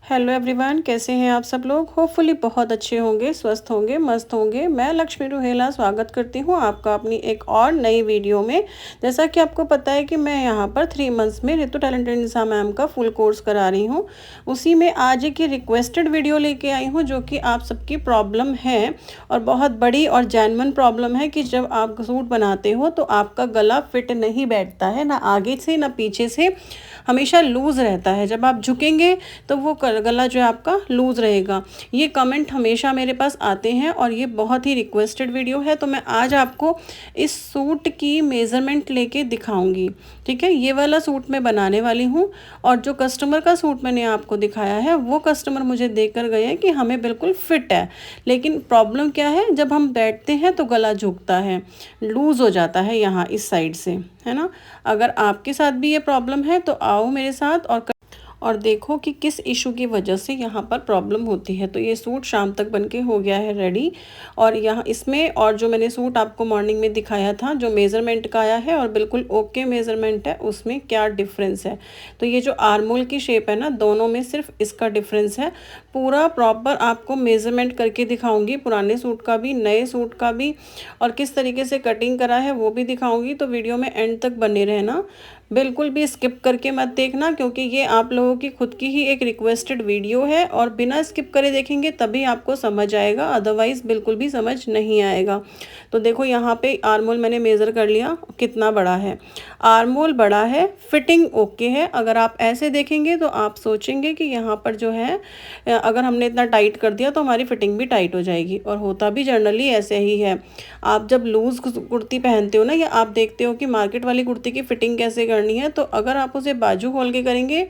Hello everyone, कैसे हैं आप सब लोग। होपफुली बहुत अच्छे होंगे, स्वस्थ होंगे, मस्त होंगे। मैं लक्ष्मी रुहेला स्वागत करती हूं आपका अपनी एक और नई वीडियो में। जैसा कि आपको पता है कि मैं यहां पर 3 मंथ्स में रितु टैलेंटेड निशा मैम का फुल कोर्स करा रही हूं। उसी में आज एक रिक्वेस्टेड वीडियो लेके आई हूँ जो कि आप सबकी प्रॉब्लम है और बहुत बड़ी और जेन्युइन प्रॉब्लम है कि जब आप सूट बनाते हो तो आपका गला फिट नहीं बैठता है, ना आगे से ना पीछे से, हमेशा लूज़ रहता है। जब आप झुकेंगे तो वो गला जो है आपका लूज़ रहेगा। ये कमेंट हमेशा मेरे पास आते हैं और ये बहुत ही रिक्वेस्टेड वीडियो है। तो मैं आज आपको इस सूट की मेज़रमेंट लेके दिखाऊंगी। ठीक है, ये वाला सूट मैं बनाने वाली हूँ और जो कस्टमर का सूट मैंने आपको दिखाया है वो कस्टमर मुझे देकर गए हैं कि हमें बिल्कुल फिट है। लेकिन प्रॉब्लम क्या है, जब हम बैठते हैं तो गला झुकता है, लूज़ हो जाता है यहाँ इस साइड से, है ना। अगर आपके साथ भी ये प्रॉब्लम है तो आओ मेरे साथ और देखो कि किस इशू की वजह से यहाँ पर प्रॉब्लम होती है। तो ये सूट शाम तक बनके हो गया है रेडी। और यहाँ इसमें और जो मैंने सूट आपको मॉर्निंग में दिखाया था जो मेज़रमेंट का आया है और बिल्कुल ओके मेज़रमेंट है, उसमें क्या डिफरेंस है। तो ये जो आर्मोल की शेप है ना, दोनों में सिर्फ इसका डिफरेंस है। पूरा प्रॉपर आपको मेज़रमेंट करके दिखाऊंगी, पुराने सूट का भी, नए सूट का भी, और किस तरीके से कटिंग करा है वो भी दिखाऊंगी। तो वीडियो में एंड तक बने रहना, बिल्कुल भी स्किप करके मत देखना, क्योंकि ये आप लोगों की खुद की ही एक रिक्वेस्टेड वीडियो है और बिना स्किप करे देखेंगे तभी आपको समझ आएगा, अदरवाइज़ बिल्कुल भी समझ नहीं आएगा। तो देखो यहाँ पे आर्मोल मैंने मेज़र कर लिया, कितना बड़ा है। आर्मोल बड़ा है, फिटिंग ओके है। अगर आप ऐसे देखेंगे तो आप सोचेंगे कि यहाँ पर जो है अगर हमने इतना टाइट कर दिया तो हमारी फिटिंग भी टाइट हो जाएगी, और होता भी जनरली ऐसे ही है। आप जब लूज़ कुर्ती पहनते हो ना, या आप देखते हो कि मार्केट वाली कुर्ती की फिटिंग कैसे करनी है, तो अगर आप उसे बाजू खोल के करेंगे,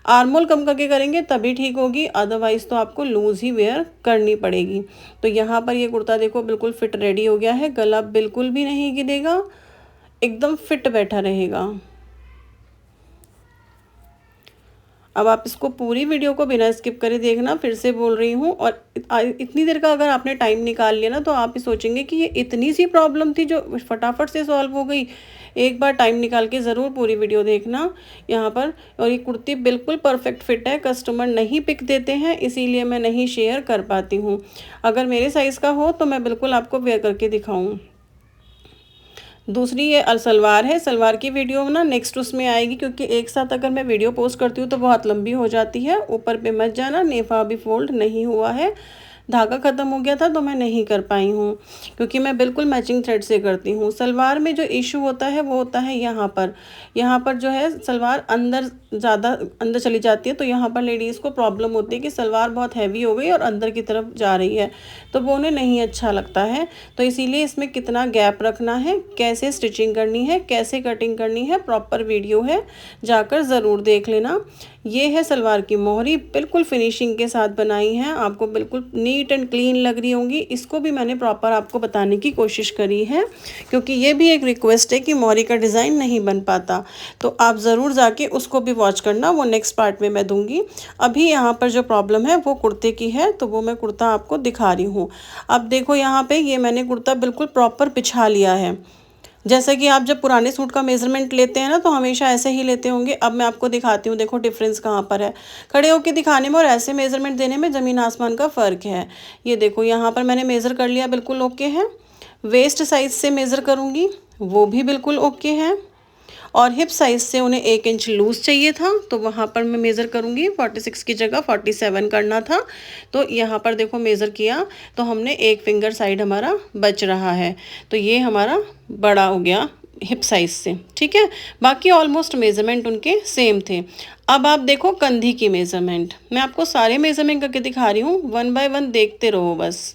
आर्मोल कम करके करेंगे तभी ठीक होगी, अदरवाइज़ तो आपको लूज़ ही वेयर करनी पड़ेगी। तो यहाँ पर ये कुर्ता देखो बिल्कुल फिट रेडी हो गया है, गला बिल्कुल भी नहीं गिरेगा, एकदम फिट बैठा रहेगा। अब आप इसको पूरी वीडियो को बिना स्किप करे देखना, फिर से बोल रही हूँ। और इतनी देर का अगर आपने टाइम निकाल लिया ना, तो आप ही सोचेंगे कि ये इतनी सी प्रॉब्लम थी जो फटाफट से सॉल्व हो गई। एक बार टाइम निकाल के ज़रूर पूरी वीडियो देखना यहाँ पर। और ये कुर्ती बिल्कुल परफेक्ट फिट है, कस्टमर नहीं पिक देते हैं इसीलिए मैं नहीं शेयर कर पाती हूँ। अगर मेरे साइज़ का हो तो मैं बिल्कुल आपको वेयर करके दिखाऊँ। दूसरी ये सलवार है, सलवार की वीडियो ना नेक्स्ट उसमें आएगी, क्योंकि एक साथ अगर मैं वीडियो पोस्ट करती हूँ तो बहुत लंबी हो जाती है। ऊपर पे मत जाना, नेफा अभी फोल्ड नहीं हुआ है, धागा ख़त्म हो गया था तो मैं नहीं कर पाई हूँ, क्योंकि मैं बिल्कुल मैचिंग थ्रेड से करती हूँ। सलवार में जो इशू होता है वो होता है यहाँ पर जो है सलवार अंदर ज़्यादा अंदर चली जाती है, तो यहाँ पर लेडीज़ को प्रॉब्लम होती है कि सलवार बहुत हैवी हो गई और अंदर की तरफ जा रही है, तो वो उन्हें नहीं अच्छा लगता है। तो इसीलिए इसमें कितना गैप रखना है, कैसे स्टिचिंग करनी है, कैसे कटिंग करनी है, प्रॉपर वीडियो है, जाकर ज़रूर देख लेना। ये है सलवार की मोहरी, बिल्कुल फिनिशिंग के साथ बनाई है, आपको बिल्कुल नीट एंड क्लीन लग रही होंगी। इसको भी मैंने प्रॉपर आपको बताने की कोशिश करी है, क्योंकि ये भी एक रिक्वेस्ट है कि मोहरी का डिज़ाइन नहीं बन पाता। तो आप ज़रूर जाके उसको भी वॉच करना, वो नेक्स्ट पार्ट में मैं दूंगी। अभी यहाँ पर जो प्रॉब्लम है वो कुर्ते की है, तो वो मैं कुर्ता आपको दिखा रही हूँ। अब देखो यहाँ पे ये मैंने कुर्ता बिल्कुल प्रॉपर बिछा लिया है। जैसे कि आप जब पुराने सूट का मेज़रमेंट लेते हैं ना, तो हमेशा ऐसे ही लेते होंगे। अब मैं आपको दिखाती हूँ, देखो डिफरेंस कहाँ पर है। खड़े होकर दिखाने में और ऐसे मेज़रमेंट देने में ज़मीन आसमान का फ़र्क है। ये देखो यहाँ पर मैंने मेज़र कर लिया, बिल्कुल ओके है। वेस्ट साइज़ से मेज़र करूँगी, वो भी बिल्कुल ओके है। और हिप साइज़ से उन्हें 1 इंच लूज़ चाहिए था, तो वहाँ पर मैं मेज़र करूँगी, 46 की जगह 47 करना था। तो यहाँ पर देखो मेज़र किया तो हमने एक फिंगर साइड हमारा बच रहा है, तो ये हमारा बड़ा हो गया हिप साइज़ से। ठीक है, बाकी ऑलमोस्ट मेज़रमेंट उनके सेम थे। अब आप देखो कंधी की मेज़रमेंट, मैं आपको सारे मेज़रमेंट करके दिखा रही हूँ, 1 बाय 1 देखते रहो बस।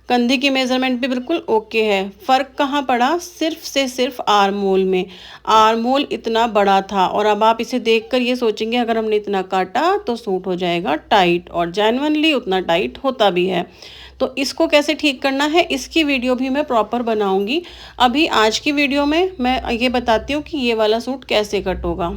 कंधे की मेज़रमेंट भी बिल्कुल ओके है। फ़र्क कहाँ पड़ा, सिर्फ से सिर्फ आर्मोल में। आर्मोल इतना बड़ा था और अब आप इसे देखकर ये सोचेंगे अगर हमने इतना काटा तो सूट हो जाएगा टाइट, और जेन्युइनली उतना टाइट होता भी है। तो इसको कैसे ठीक करना है, इसकी वीडियो भी मैं प्रॉपर बनाऊंगी। अभी आज की वीडियो में मैं ये बताती हूँ कि ये वाला सूट कैसे कट होगा।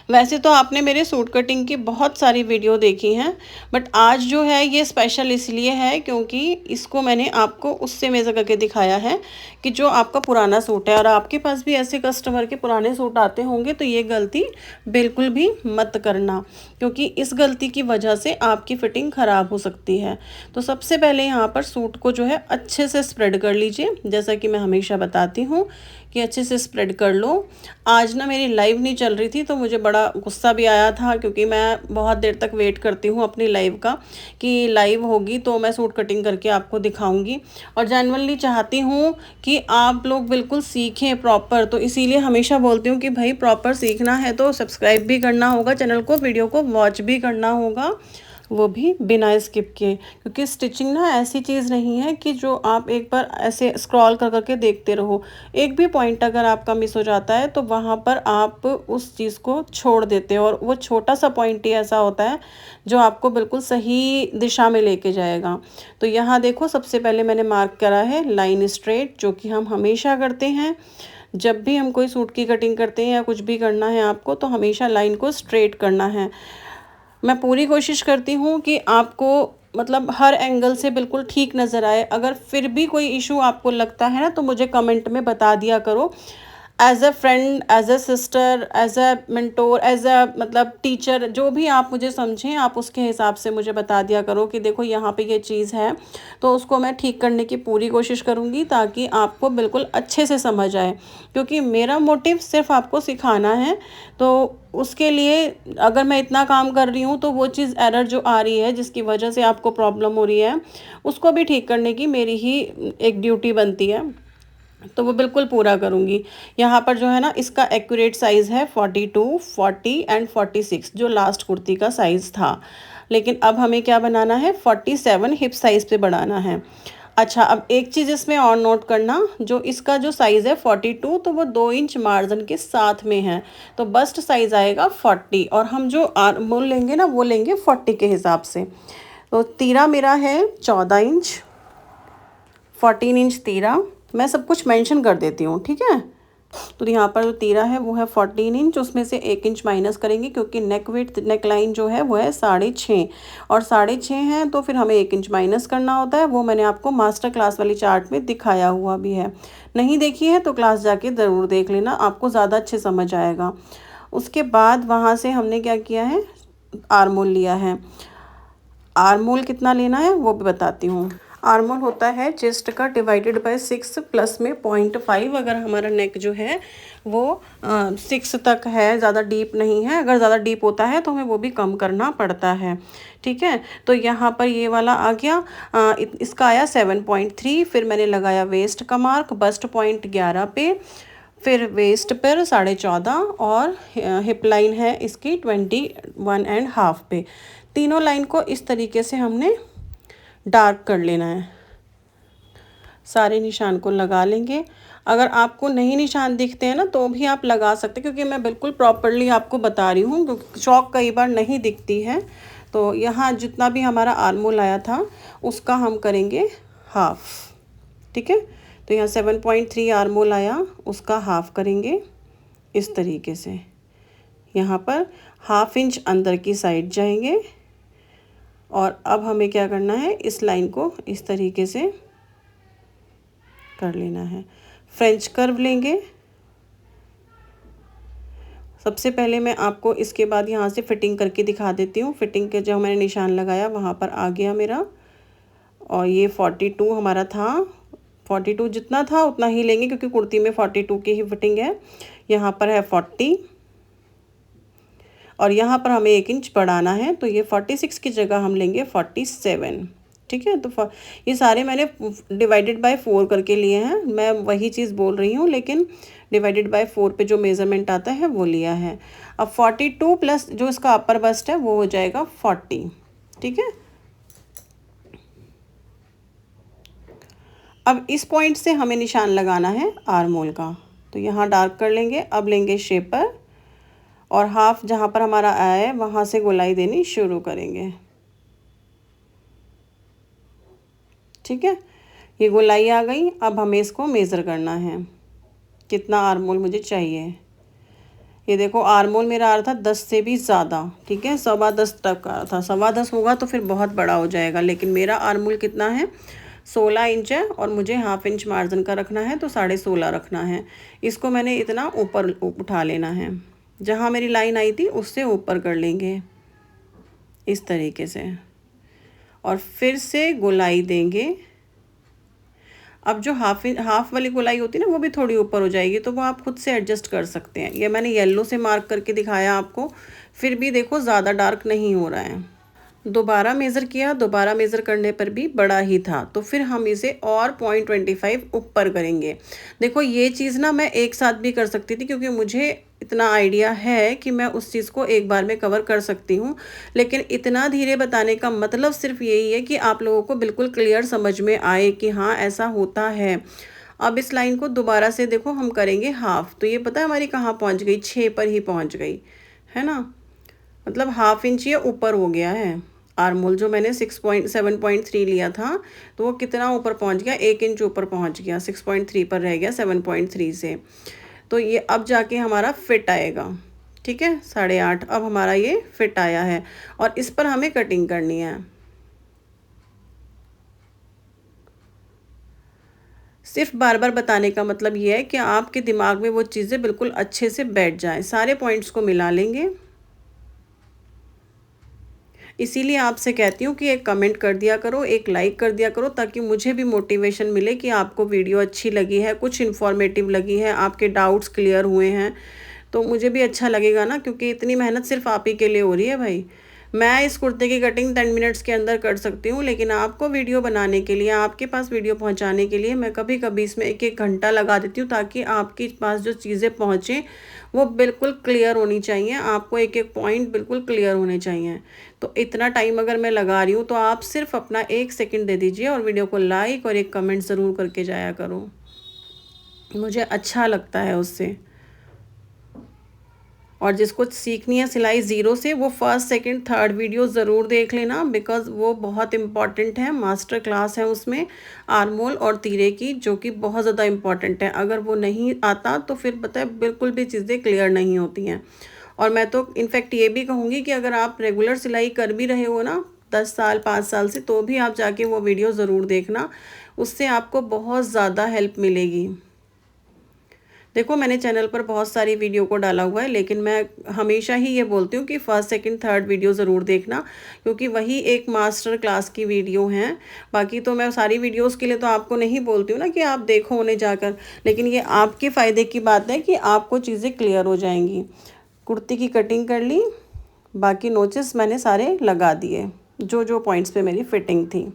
वैसे तो आपने मेरे सूट कटिंग की बहुत सारी वीडियो देखी हैं, बट आज जो है ये स्पेशल इसलिए है क्योंकि इसको मैंने आपको उससे मेज़र करके दिखाया है कि जो आपका पुराना सूट है, और आपके पास भी ऐसे कस्टमर के पुराने सूट आते होंगे तो ये गलती बिल्कुल भी मत करना, क्योंकि इस गलती की वजह से आपकी फ़िटिंग ख़राब हो सकती है। तो सबसे पहले यहाँ पर सूट को जो है अच्छे से स्प्रेड कर लीजिए, जैसा कि मैं हमेशा बताती हूँ कि अच्छे से स्प्रेड कर लो। आज ना मेरी लाइव नहीं चल रही थी तो मुझे बड़ा गुस्सा भी आया था, क्योंकि मैं बहुत देर तक वेट करती हूँ अपनी लाइव का कि लाइव होगी तो मैं सूट कटिंग करके आपको दिखाऊंगी, और जेन्युइनली चाहती हूँ कि आप लोग बिल्कुल सीखें प्रॉपर। तो इसीलिए हमेशा बोलती हूँ कि भाई प्रॉपर सीखना है तो सब्सक्राइब भी करना होगा चैनल को, वीडियो को वॉच भी करना होगा, वो भी बिना स्किप किए, क्योंकि स्टिचिंग ना ऐसी चीज़ नहीं है कि जो आप एक बार ऐसे स्क्रॉल कर करके देखते रहो। एक भी पॉइंट अगर आपका मिस हो जाता है तो वहाँ पर आप उस चीज़ को छोड़ देते हो, और वो छोटा सा पॉइंट ही ऐसा होता है जो आपको बिल्कुल सही दिशा में लेके जाएगा। तो यहाँ देखो, सबसे पहले मैंने मार्क करा है लाइन स्ट्रेट, जो कि हम हमेशा करते हैं जब भी हम कोई सूट की कटिंग करते हैं या कुछ भी करना है आपको, तो हमेशा लाइन को स्ट्रेट करना है। मैं पूरी कोशिश करती हूँ कि आपको मतलब हर एंगल से बिल्कुल ठीक नज़र आए। अगर फिर भी कोई इशू आपको लगता है ना तो मुझे कमेंट में बता दिया करो। As a friend, as a sister, as a mentor, as a मतलब टीचर, जो भी आप मुझे समझें आप उसके हिसाब से मुझे बता दिया करो कि देखो यहाँ पे ये चीज़ है, तो उसको मैं ठीक करने की पूरी कोशिश करूँगी ताकि आपको बिल्कुल अच्छे से समझ आए, क्योंकि मेरा मोटिव सिर्फ आपको सिखाना है। तो उसके लिए अगर मैं इतना काम कर रही हूँ तो वो चीज़ एरर जो आ रही है जिसकी वजह से आपको प्रॉब्लम हो रही है, उसको भी ठीक करने की मेरी ही एक ड्यूटी बनती है, तो वो बिल्कुल पूरा करूँगी। यहाँ पर जो है ना, इसका एक्यूरेट साइज़ है 42, 40 एंड 46, जो लास्ट कुर्ती का साइज़ था। लेकिन अब हमें क्या बनाना है, 47 हिप साइज़ पे बढ़ाना है। अच्छा, अब एक चीज़ इसमें और नोट करना, जो इसका जो साइज़ है 42, तो वो 2 इंच मार्जिन के साथ में है, तो बस्ट साइज़ आएगा 40, और हम जो आर्म होल लेंगे ना वो लेंगे 40 के हिसाब से। तो तीरा मेरा है 14 इंच, 14 इंच तीरा, मैं सब कुछ मेंशन कर देती हूँ, ठीक है। तो यहाँ पर जो तीरा है वो है 14 इंच, उसमें से 1 इंच माइनस करेंगे क्योंकि नेक वेट, नेक लाइन जो है वो है 6.5, और 6.5 है तो फिर हमें 1 इंच माइनस करना होता है। वो मैंने आपको मास्टर क्लास वाली चार्ट में दिखाया हुआ भी है, नहीं देखी है तो क्लास जाके ज़रूर देख लेना, आपको ज़्यादा अच्छे समझ आएगा। उसके बाद वहाँ से हमने क्या किया है, आर्मोल लिया है। आर्मोल कितना लेना है वो भी बताती हूँ। आर्मोल होता है चेस्ट का डिवाइडेड बाय 6 प्लस में 0.5, अगर हमारा नेक जो है वो 6 तक है, ज़्यादा डीप नहीं है। अगर ज़्यादा डीप होता है तो हमें वो भी कम करना पड़ता है, ठीक है। तो यहाँ पर ये वाला आ गया, इसका आया 7.3। फिर मैंने लगाया वेस्ट का मार्क, बस्ट पॉइंट 11 पे, फिर वेस्ट पर 14.5, और हिप लाइन है इसकी 21.5 पे। तीनों लाइन को इस तरीके से हमने डार्क कर लेना है, सारे निशान को लगा लेंगे। अगर आपको नहीं निशान दिखते हैं ना तो भी आप लगा सकते हैं, क्योंकि मैं बिल्कुल प्रॉपरली आपको बता रही हूँ, क्योंकि चौक कई बार नहीं दिखती है। तो यहाँ जितना भी हमारा आर्मोल आया था उसका हम करेंगे हाफ, ठीक है। तो यहाँ 7.3 आर्मोल आया, उसका हाफ करेंगे इस तरीके से। यहाँ पर हाफ इंच अंदर की साइड जाएंगे, और अब हमें क्या करना है, इस लाइन को इस तरीके से कर लेना है। फ्रेंच कर्व लेंगे सबसे पहले। मैं आपको इसके बाद यहाँ से फिटिंग करके दिखा देती हूँ। फिटिंग के जो मैंने निशान लगाया वहाँ पर आ गया मेरा, और ये 42 हमारा था। 42 जितना था उतना ही लेंगे क्योंकि कुर्ती में 42 की ही फिटिंग है। यहाँ पर है 40, और यहाँ पर हमें 1 इंच बढ़ाना है, तो ये 46 की जगह हम लेंगे 47, ठीक है। तो ये सारे मैंने डिवाइडेड बाय 4 करके लिए हैं, मैं वही चीज़ बोल रही हूँ, लेकिन डिवाइडेड बाय 4 पे जो मेज़रमेंट आता है वो लिया है। अब 42 प्लस जो इसका अपर बस्ट है वो हो जाएगा 40, ठीक है। अब इस पॉइंट से हमें निशान लगाना है आर्मोल का, तो यहाँ डार्क कर लेंगे। अब लेंगे शेपर, और हाफ जहाँ पर हमारा आया है वहाँ से गोलाई देनी शुरू करेंगे, ठीक है। ये गोलाई आ गई। अब हमें इसको मेज़र करना है, कितना आर्मोल मुझे चाहिए। ये देखो आर्मोल मेरा आ रहा था 10 से भी ज़्यादा, ठीक है, 10.25 तक आ रहा था। 10.25 होगा तो फिर बहुत बड़ा हो जाएगा, लेकिन मेरा आर्मोल कितना है, 16 इंच है और मुझे हाफ इंच मार्जिन का रखना है, तो 16.5 रखना है। इसको मैंने इतना ऊपर उठा लेना है, जहाँ मेरी लाइन आई थी उससे ऊपर कर लेंगे इस तरीके से, और फिर से गोलाई देंगे। अब जो हाफ वाली गोलाई होती है ना, वो भी थोड़ी ऊपर हो जाएगी, तो वो आप खुद से एडजस्ट कर सकते हैं। ये मैंने येलो से मार्क करके दिखाया आपको, फिर भी देखो ज़्यादा डार्क नहीं हो रहा है। दोबारा मेज़र किया, दोबारा मेज़र करने पर भी बड़ा ही था, तो फिर हम इसे और 0.25 ऊपर करेंगे। देखो ये चीज़ ना मैं एक साथ भी कर सकती थी, क्योंकि मुझे इतना आइडिया है कि मैं उस चीज़ को एक बार में कवर कर सकती हूँ, लेकिन इतना धीरे बताने का मतलब सिर्फ यही है कि आप लोगों को बिल्कुल क्लियर समझ में आए कि हाँ ऐसा होता है। अब इस लाइन को दोबारा से देखो हम करेंगे हाफ, तो ये पता है हमारी कहाँ पहुँच गई, 6 पर ही पहुँच गई है ना, मतलब हाफ इंच ये ऊपर हो गया है। आर्मोल जो मैंने 7.3 लिया था, तो वो कितना ऊपर पहुंच गया, 1 इंच ऊपर पहुंच गया, 6.3 पर रह गया 7.3 से। तो ये अब जाके हमारा फिट आएगा, ठीक है, 8.5 अब हमारा ये फिट आया है, और इस पर हमें कटिंग करनी है। सिर्फ बार बार बताने का मतलब ये है कि आपके दिमाग में वो चीज़ें बिल्कुल अच्छे से बैठ जाएं। सारे पॉइंट्स को मिला लेंगे। इसीलिए आपसे कहती हूँ कि एक कमेंट कर दिया करो, एक लाइक कर दिया करो, ताकि मुझे भी मोटिवेशन मिले कि आपको वीडियो अच्छी लगी है, कुछ इन्फॉर्मेटिव लगी है, आपके डाउट्स क्लियर हुए हैं, तो मुझे भी अच्छा लगेगा ना, क्योंकि इतनी मेहनत सिर्फ आप ही के लिए हो रही है भाई। मैं इस कुर्ते की कटिंग 10 मिनट्स के अंदर कर सकती हूँ, लेकिन आपको वीडियो बनाने के लिए, आपके पास वीडियो पहुँचाने के लिए मैं कभी कभी इसमें 1-1 घंटा लगा देती हूँ, ताकि आपके पास जो चीज़ें पहुँचें वो बिल्कुल क्लियर होनी चाहिए, आपको एक एक पॉइंट बिल्कुल क्लियर होने चाहिए। तो इतना टाइम अगर मैं लगा रही हूँ, तो आप सिर्फ अपना 1 सेकंड दे दीजिए और वीडियो को लाइक और एक कमेंट ज़रूर करके जाया करो, मुझे अच्छा लगता है उससे। और जिसको सीखनी है सिलाई ज़ीरो से, वो फर्स्ट सेकंड थर्ड वीडियो ज़रूर देख लेना, बिकॉज़ वो बहुत इम्पॉर्टेंट है, मास्टर क्लास है उसमें आर्मोल और तीरे की, जो कि बहुत ज़्यादा इम्पॉर्टेंट है। अगर वो नहीं आता तो फिर पता है बिल्कुल भी चीज़ें क्लियर नहीं होती हैं। और मैं तो इनफैक्ट ये भी कहूँगी कि अगर आप रेगुलर सिलाई कर भी रहे हो ना 10 साल 5 साल से, तो भी आप जाके वो वीडियो ज़रूर देखना, उससे आपको बहुत ज़्यादा हेल्प मिलेगी। देखो मैंने चैनल पर बहुत सारी वीडियो को डाला हुआ है, लेकिन मैं हमेशा ही ये बोलती हूँ कि फर्स्ट सेकंड थर्ड वीडियो ज़रूर देखना, क्योंकि वही एक मास्टर क्लास की वीडियो हैं। बाकी तो मैं सारी वीडियोस के लिए तो आपको नहीं बोलती हूँ ना कि आप देखो उन्हें जाकर, लेकिन ये आपके फ़ायदे की बात है कि आपको चीज़ें क्लियर हो जाएंगी। कुर्ती की कटिंग कर ली, बाकी नोचेस मैंने सारे लगा दिए जो जो पॉइंट्स पे मेरी फिटिंग थी।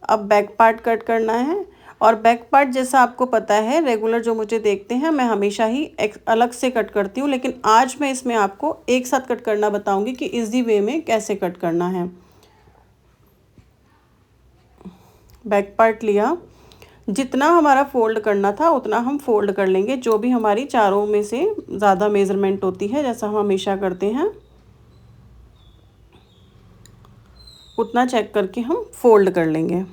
अब बैक पार्ट कट करना है, और बैक पार्ट जैसा आपको पता है, रेगुलर जो मुझे देखते हैं, मैं हमेशा ही एक अलग से कट करती हूँ, लेकिन आज मैं इसमें आपको एक साथ कट करना बताऊंगी कि इजी वे में कैसे कट करना है। बैक पार्ट लिया, जितना हमारा फोल्ड करना था उतना हम फोल्ड कर लेंगे, जो भी हमारी चारों में से ज़्यादा मेज़रमेंट होती है, जैसा हम हमेशा करते हैं, उतना चेक करके हम फोल्ड कर लेंगे।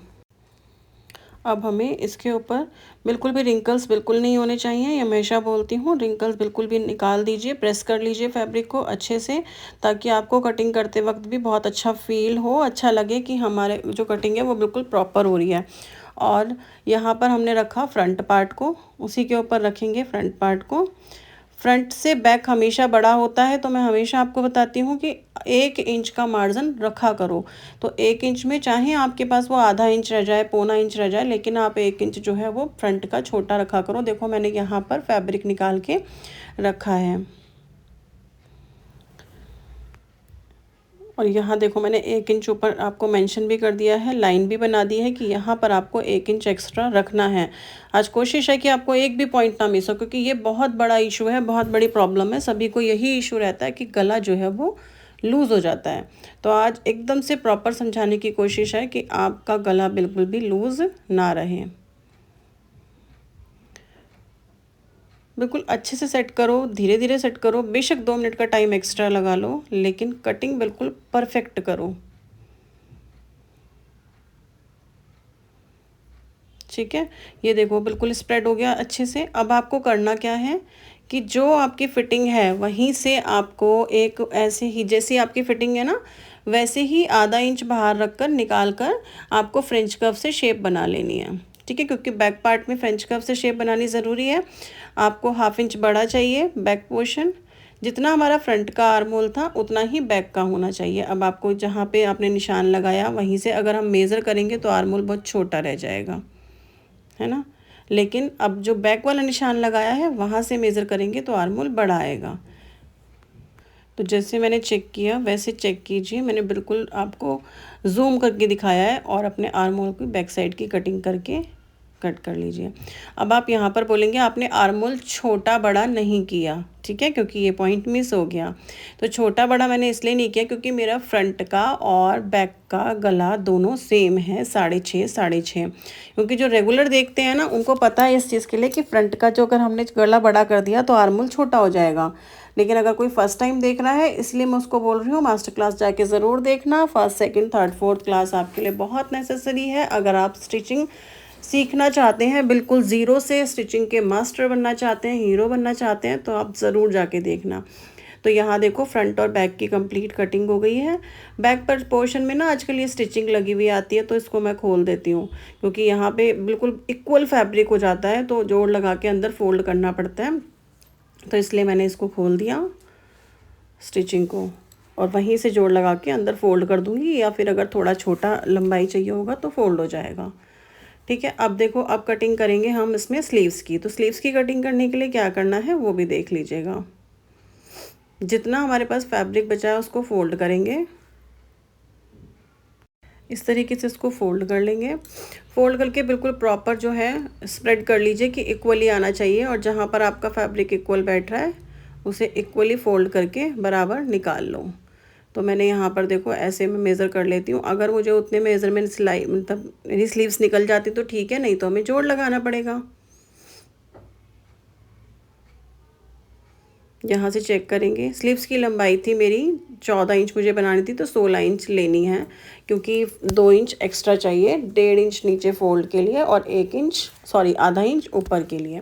अब हमें इसके ऊपर बिल्कुल भी रिंकल्स बिल्कुल नहीं होने चाहिए, ये हमेशा बोलती हूँ, रिंकल्स बिल्कुल भी निकाल दीजिए, प्रेस कर लीजिए फैब्रिक को अच्छे से, ताकि आपको कटिंग करते वक्त भी बहुत अच्छा फील हो, अच्छा लगे कि हमारे जो कटिंग है वो बिल्कुल प्रॉपर हो रही है। और यहाँ पर हमने रखा फ्रंट पार्ट को, उसी के ऊपर रखेंगे फ्रंट पार्ट को। फ्रंट से बैक हमेशा बड़ा होता है, तो मैं हमेशा आपको बताती हूँ कि 1 इंच का मार्जिन रखा करो। तो 1 इंच में चाहे आपके पास वो आधा इंच रह जाए, पौना इंच रह जाए, लेकिन आप 1 इंच जो है वो फ्रंट का छोटा रखा करो। देखो मैंने यहाँ पर फैब्रिक निकाल के रखा है, और यहाँ देखो मैंने 1 इंच ऊपर आपको मेंशन भी कर दिया है, लाइन भी बना दी है कि यहाँ पर आपको 1 इंच एक्स्ट्रा रखना है। आज कोशिश है कि आपको एक भी पॉइंट ना मिस हो, क्योंकि ये बहुत बड़ा इशू है, बहुत बड़ी प्रॉब्लम है, सभी को यही इशू रहता है कि गला जो है वो लूज़ हो जाता है। तो आज एकदम से प्रॉपर समझाने की कोशिश है कि आपका गला बिल्कुल भी लूज़ ना रहे। बिल्कुल अच्छे से सेट करो, धीरे धीरे सेट करो, बेशक 2 मिनट का टाइम एक्स्ट्रा लगा लो, लेकिन कटिंग बिल्कुल परफेक्ट करो, ठीक है। ये देखो बिल्कुल स्प्रेड हो गया अच्छे से। अब आपको करना क्या है कि जो आपकी फिटिंग है वहीं से आपको एक ऐसे ही जैसी आपकी फिटिंग है ना, वैसे ही आधा इंच बाहर रख कर निकाल कर आपको फ्रेंच कर्व से शेप बना लेनी है। ठीक है, क्योंकि बैक पार्ट में फ्रेंच कर्व से शेप बनानी ज़रूरी है। आपको हाफ इंच बड़ा चाहिए बैक पोर्शन। जितना हमारा फ्रंट का आर्म होल था उतना ही बैक का होना चाहिए। अब आपको जहाँ पे आपने निशान लगाया वहीं से अगर हम मेज़र करेंगे तो आर्म होल बहुत छोटा रह जाएगा, है ना। लेकिन अब जो बैक वाला निशान लगाया है वहाँ से मेज़र करेंगे तो आर्म होल बड़ा आएगा। तो जैसे मैंने चेक किया वैसे चेक कीजिए। मैंने बिल्कुल आपको जूम करके दिखाया है और अपने आर्म होल की बैक साइड की कटिंग करके कट कर लीजिए। अब आप यहाँ पर बोलेंगे आपने आर्म होल छोटा बड़ा नहीं किया, ठीक है, क्योंकि ये पॉइंट मिस हो गया। तो छोटा बड़ा मैंने इसलिए नहीं किया क्योंकि मेरा फ्रंट का और बैक का गला दोनों सेम है, 6.5 6.5। क्योंकि जो रेगुलर देखते हैं ना उनको पता है इस चीज़ के लिए कि फ्रंट का जो अगर हमने गला बड़ा कर दिया तो आर्म होल छोटा हो जाएगा। लेकिन अगर कोई फर्स्ट टाइम देख रहा है इसलिए मैं उसको बोल रही हूँ मास्टर क्लास जाके ज़रूर देखना। First second third fourth class आपके लिए बहुत नेसेसरी है। अगर आप स्टिचिंग सीखना चाहते हैं, बिल्कुल ज़ीरो से स्टिचिंग के मास्टर बनना चाहते हैं, हीरो बनना चाहते हैं, तो आप ज़रूर जाके देखना। तो यहाँ देखो फ्रंट और बैक की कंप्लीट कटिंग हो गई है। बैक पर पोर्शन में ना आजकल ये स्टिचिंग लगी हुई आती है, तो इसको मैं खोल देती हूँ क्योंकि यहाँ पे बिल्कुल इक्वल फैब्रिक हो जाता है तो जोड़ लगा के अंदर फोल्ड करना पड़ता है। तो इसलिए मैंने इसको खोल दिया स्टिचिंग को और वहीं से जोड़ लगा के अंदर फोल्ड कर दूँगी, या फिर अगर थोड़ा छोटा लंबाई चाहिए होगा तो फोल्ड हो जाएगा। ठीक है, अब देखो अब कटिंग करेंगे हम इसमें स्लीव्स की। तो स्लीव्स की कटिंग करने के लिए क्या करना है वो भी देख लीजिएगा। जितना हमारे पास फैब्रिक बचा है उसको फोल्ड करेंगे, इस तरीके से इसको फोल्ड कर लेंगे। फोल्ड करके बिल्कुल प्रॉपर जो है स्प्रेड कर लीजिए कि इक्वली आना चाहिए, और जहाँ पर आपका फैब्रिक इक्वल बैठ रहा है उसे इक्वली फोल्ड करके बराबर निकाल लो। तो मैंने यहाँ पर देखो ऐसे में मेज़र कर लेती हूँ। अगर मुझे उतने मेज़रमेंट सिलाई मतलब मेरी स्लीव्स निकल जाती तो ठीक है, नहीं तो हमें जोड़ लगाना पड़ेगा। यहाँ से चेक करेंगे। स्लीव्स की लंबाई थी मेरी 14 इंच मुझे बनानी थी, तो 16 इंच लेनी है क्योंकि 2 इंच एक्स्ट्रा चाहिए, 1.5 इंच नीचे फोल्ड के लिए और 1 इंच आधा इंच ऊपर के लिए।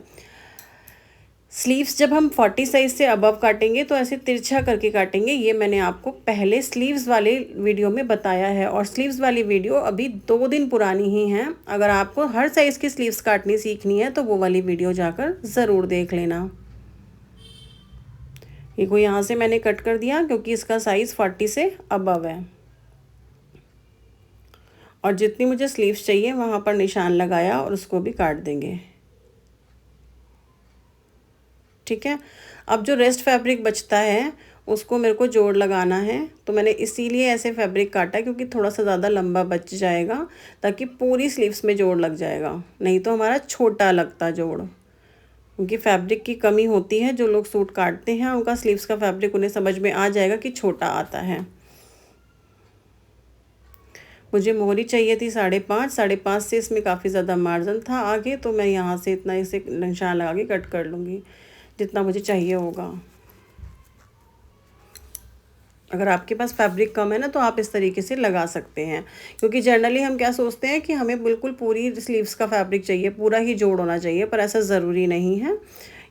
स्लीव्स जब हम 40 साइज़ से अबव काटेंगे तो ऐसे तिरछा करके काटेंगे। ये मैंने आपको पहले स्लीव्स वाले वीडियो में बताया है, और स्लीव्स वाली वीडियो अभी 2 दिन पुरानी ही है। अगर आपको हर साइज़ की स्लीव्स काटनी सीखनी है तो वो वाली वीडियो जाकर ज़रूर देख लेना। ये को यहाँ से मैंने कट कर दिया क्योंकि इसका साइज़ 40 से अबव है, और जितनी मुझे स्लीव्स चाहिए वहाँ पर निशान लगाया और उसको भी काट देंगे। ठीक है, अब जो रेस्ट फैब्रिक बचता है उसको मेरे को जोड़ लगाना है, तो मैंने इसीलिए ऐसे फैब्रिक काटा क्योंकि थोड़ा सा ज़्यादा लंबा बच जाएगा ताकि पूरी स्लीव्स में जोड़ लग जाएगा, नहीं तो हमारा छोटा लगता जोड़। क्योंकि फैब्रिक की कमी होती है, जो लोग सूट काटते हैं उनका स्लीव्स का फैब्रिक उन्हें समझ में आ जाएगा कि छोटा आता है। मुझे मोहरी चाहिए थी 5.5 से इसमें काफ़ी ज़्यादा मार्जिन था आगे, तो मैं यहाँ से इतना इसे निशान लगा के कट कर लूँगी जितना मुझे चाहिए होगा। अगर आपके पास फैब्रिक कम है ना तो आप इस तरीके से लगा सकते हैं, क्योंकि जनरली हम क्या सोचते हैं कि हमें बिल्कुल पूरी स्लीव्स का फैब्रिक चाहिए, पूरा ही जोड़ होना चाहिए, पर ऐसा ज़रूरी नहीं है।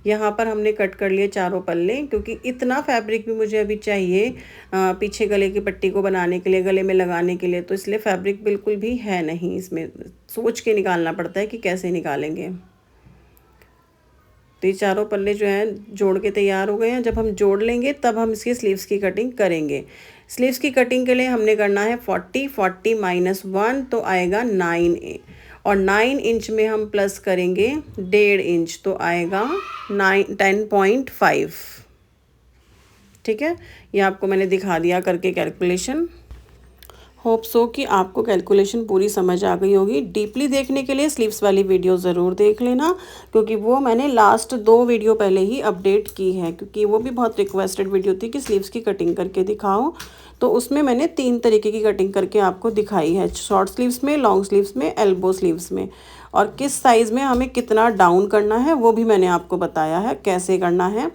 यहाँ पर हमने कट कर लिए चारों पल्ले, क्योंकि इतना फैब्रिक भी मुझे अभी चाहिए पीछे गले की पट्टी को बनाने के लिए, गले में लगाने के लिए, तो इसलिए फैब्रिक बिल्कुल भी है नहीं। इसमें सोच के निकालना पड़ता है कि कैसे निकालेंगे। तो ये चारों पल्ले जो हैं जोड़ के तैयार हो गए हैं। जब हम जोड़ लेंगे तब हम इसकी स्लीव्स की कटिंग करेंगे। स्लीव्स की कटिंग के लिए हमने करना है 40 माइनस 1 तो आएगा 9 और 9 इंच में हम प्लस करेंगे 1.5 इंच तो आएगा 10.5। ठीक है, ये आपको मैंने दिखा दिया करके कैलकुलेशन। होप सो कि आपको कैलकुलेशन पूरी समझ आ गई होगी। डीपली देखने के लिए स्लीव्स वाली वीडियो ज़रूर देख लेना, क्योंकि वो मैंने लास्ट 2 वीडियो पहले ही अपडेट की है, क्योंकि वो भी बहुत रिक्वेस्टेड वीडियो थी कि स्लीव्स की कटिंग करके दिखाओ। तो उसमें मैंने 3 तरीके की कटिंग करके आपको दिखाई है, शॉर्ट स्लीव्स में, लॉन्ग स्लीव्स में, एल्बो स्लीव्स में, और किस साइज़ में हमें कितना डाउन करना है वो भी मैंने आपको बताया है कैसे करना है।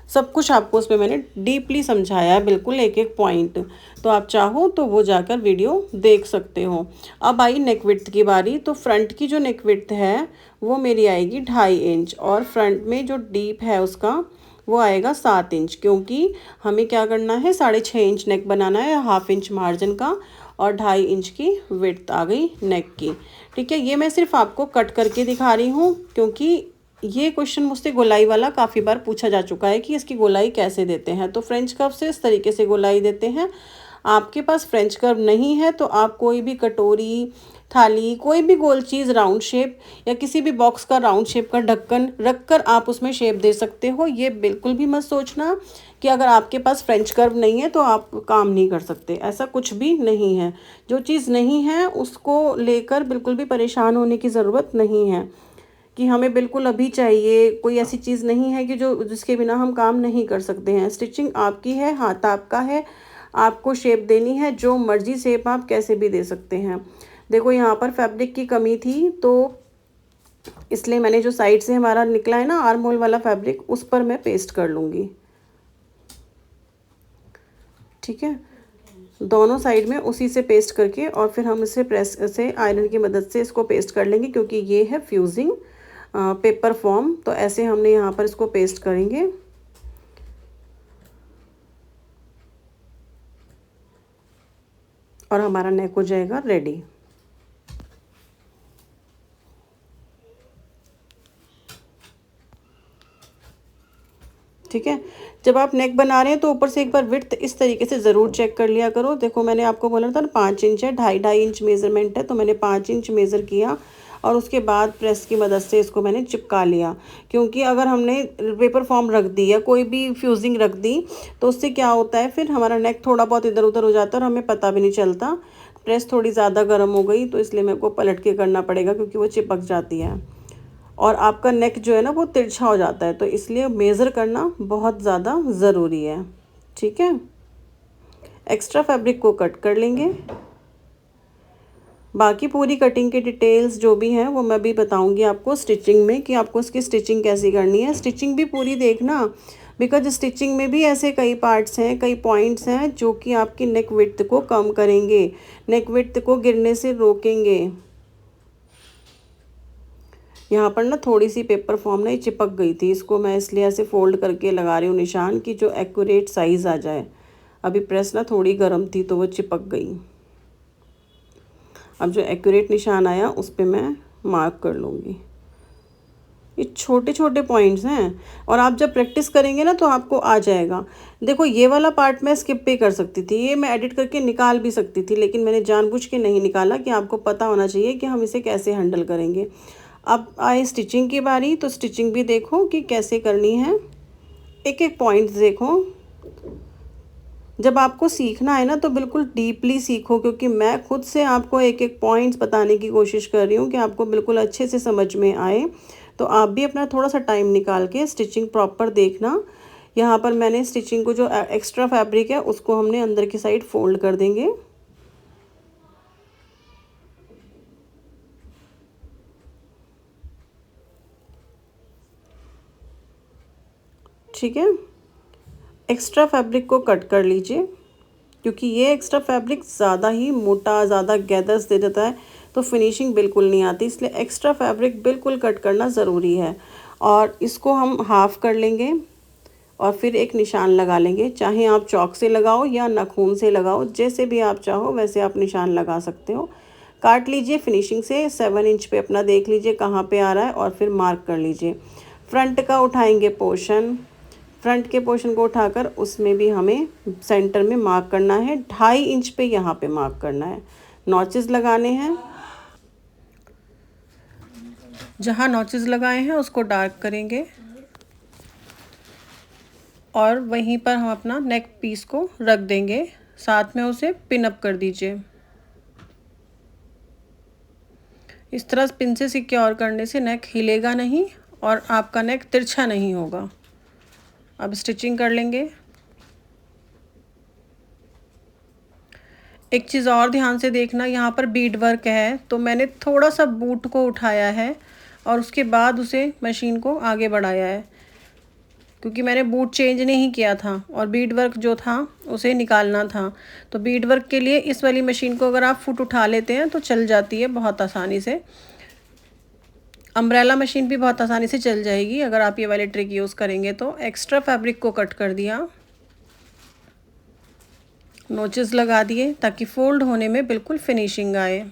सब कुछ आपको उसमें मैंने डीपली समझाया है, बिल्कुल एक एक पॉइंट। तो आप चाहो तो वो जाकर वीडियो देख सकते हो। अब आई नेक विड्थ की बारी। तो फ्रंट की जो नेक विड्थ है वो मेरी आएगी 2.5 इंच, और फ्रंट में जो डीप है उसका वो आएगा 7 इंच, क्योंकि हमें क्या करना है, 6.5 इंच नेक बनाना है, 1/2 इंच मार्जिन का, और 2.5 इंच की विड्थ आ गई नेक की। ठीक है, ये मैं सिर्फ आपको कट करके दिखा रही हूँ, क्योंकि ये क्वेश्चन मुझसे गोलाई वाला काफ़ी बार पूछा जा चुका है कि इसकी गोलाई कैसे देते हैं। तो फ्रेंच कर्व से इस तरीके से गोलाई देते हैं। आपके पास फ्रेंच कर्व नहीं है तो आप कोई भी कटोरी, थाली, कोई भी गोल चीज़, राउंड शेप, या किसी भी बॉक्स का राउंड शेप का ढक्कन रख कर आप उसमें शेप दे सकते हो। ये बिल्कुल भी मत सोचना कि अगर आपके पास फ्रेंच कर्व नहीं है तो आप काम नहीं कर सकते, ऐसा कुछ भी नहीं है। जो चीज़ नहीं है उसको लेकर बिल्कुल भी परेशान होने की ज़रूरत नहीं है कि हमें बिल्कुल अभी चाहिए। कोई ऐसी चीज़ नहीं है कि जिसके बिना हम काम नहीं कर सकते हैं। स्टिचिंग आपकी है, हाथ आपका है, आपको शेप देनी है, जो मर्जी शेप आप कैसे भी दे सकते हैं। देखो यहाँ पर फैब्रिक की कमी थी, तो इसलिए मैंने जो साइड से हमारा निकला है ना आर्म होल वाला फैब्रिक, उस पर मैं पेस्ट कर लूँगी। ठीक है, दोनों साइड में उसी से पेस्ट करके, और फिर हम इसे प्रेस से आयरन की मदद से इसको पेस्ट कर लेंगे, क्योंकि ये है फ्यूजिंग पेपर फॉर्म। तो ऐसे हमने यहाँ पर इसको पेस्ट करेंगे। और हमारा नेक हो जाएगा रेडी। ठीक है, जब आप नेक बना रहे हैं तो ऊपर से एक बार विड्थ इस तरीके से ज़रूर चेक कर लिया करो। देखो मैंने आपको बोला था ना 5 इंच है, 2.5 इंच मेज़रमेंट है, तो मैंने 5 इंच मेज़र किया और उसके बाद प्रेस की मदद से इसको मैंने चिपका लिया। क्योंकि अगर हमने पेपर फॉर्म रख दी या कोई भी फ्यूजिंग रख दी तो उससे क्या होता है, फिर हमारा नेक थोड़ा बहुत इधर उधर हो जाता है और हमें पता भी नहीं चलता। प्रेस थोड़ी ज़्यादा गर्म हो गई तो इसलिए मेरे को पलट के करना पड़ेगा, क्योंकि वो चिपक जाती है और आपका नेक जो है ना वो तिरछा हो जाता है। तो इसलिए मेज़र करना बहुत ज़्यादा ज़रूरी है। ठीक है, एक्स्ट्रा फैब्रिक को कट कर लेंगे। बाकी पूरी कटिंग की डिटेल्स जो भी हैं वो मैं भी बताऊंगी आपको स्टिचिंग में, कि आपको इसकी स्टिचिंग कैसी करनी है। स्टिचिंग भी पूरी देखना, बिकॉज स्टिचिंग में भी ऐसे कई पार्ट्स हैं, कई पॉइंट्स हैं जो कि आपकी नेक विड्थ को कम करेंगे, नेक विड्थ को गिरने से रोकेंगे। यहाँ पर ना थोड़ी सी पेपर फॉर्म ना चिपक गई थी, इसको मैं इसलिए ऐसे फोल्ड करके लगा रही हूँ निशान, कि जो एक्यूरेट साइज़ आ जाए। अभी प्रेस ना थोड़ी गर्म थी तो वो चिपक गई। अब जो एक्यूरेट निशान आया उस पर मैं मार्क कर लूँगी। ये छोटे छोटे पॉइंट्स हैं और आप जब प्रैक्टिस करेंगे ना तो आपको आ जाएगा। देखो ये वाला पार्ट मैं स्किप भी कर सकती थी, ये मैं एडिट करके निकाल भी सकती थी, लेकिन मैंने जानबूझ के नहीं निकाला कि आपको पता होना चाहिए कि हम इसे कैसे हैंडल करेंगे। अब आए स्टिचिंग की बारी, तो स्टिचिंग भी देखो कि कैसे करनी है, एक एक पॉइंट देखो। जब आपको सीखना है ना तो बिल्कुल डीपली सीखो, क्योंकि मैं खुद से आपको एक एक पॉइंट्स बताने की कोशिश कर रही हूँ कि आपको बिल्कुल अच्छे से समझ में आए। तो आप भी अपना थोड़ा सा टाइम निकाल के स्टिचिंग प्रॉपर देखना। यहाँ पर मैंने स्टिचिंग को जो एक्स्ट्रा फैब्रिक है उसको हमने अंदर की साइड फोल्ड कर देंगे। ठीक है, एक्स्ट्रा फैब्रिक को कट कर लीजिए, क्योंकि ये एक्स्ट्रा फैब्रिक ज़्यादा ही मोटा, ज़्यादा गैदर्स दे देता है तो फिनिशिंग बिल्कुल नहीं आती, इसलिए एक्स्ट्रा फैब्रिक बिल्कुल कट करना ज़रूरी है। और इसको हम हाफ़ कर लेंगे और फिर एक निशान लगा लेंगे। चाहे आप चॉक से लगाओ या नाखून से लगाओ, जैसे भी आप चाहो वैसे आप निशान लगा सकते हो। काट लीजिए फिनिशिंग से, 7 इंच पे अपना देख लीजिए कहाँ पे आ रहा है और फिर मार्क कर लीजिए। फ्रंट का उठाएंगे पोर्शन, फ्रंट के पोर्शन को उठाकर उसमें भी हमें सेंटर में मार्क करना है, 2.5 इंच पे यहाँ पे मार्क करना है। नॉचेस लगाने हैं, जहाँ नॉचेस लगाए हैं उसको डार्क करेंगे और वहीं पर हम अपना नेक पीस को रख देंगे, साथ में उसे पिन अप कर दीजिए। इस तरह पिन से सिक्योर करने से नेक हिलेगा नहीं और आपका नेक तिरछा नहीं होगा। अब स्टिचिंग कर लेंगे। एक चीज़ और ध्यान से देखना, यहाँ पर बीड वर्क है तो मैंने थोड़ा सा बूट को उठाया है और उसके बाद उसे मशीन को आगे बढ़ाया है, क्योंकि मैंने बूट चेंज नहीं किया था और बीड वर्क जो था उसे निकालना था। तो बीड वर्क के लिए इस वाली मशीन को अगर आप फुट उठा लेते हैं तो चल जाती है बहुत आसानी से। अम्ब्रेला मशीन भी बहुत आसानी से चल जाएगी अगर आप ये वाले ट्रिक यूज़ करेंगे। तो एक्स्ट्रा फैब्रिक को कट कर दिया, नोचेस लगा दिए ताकि फोल्ड होने में बिल्कुल फिनिशिंग आए।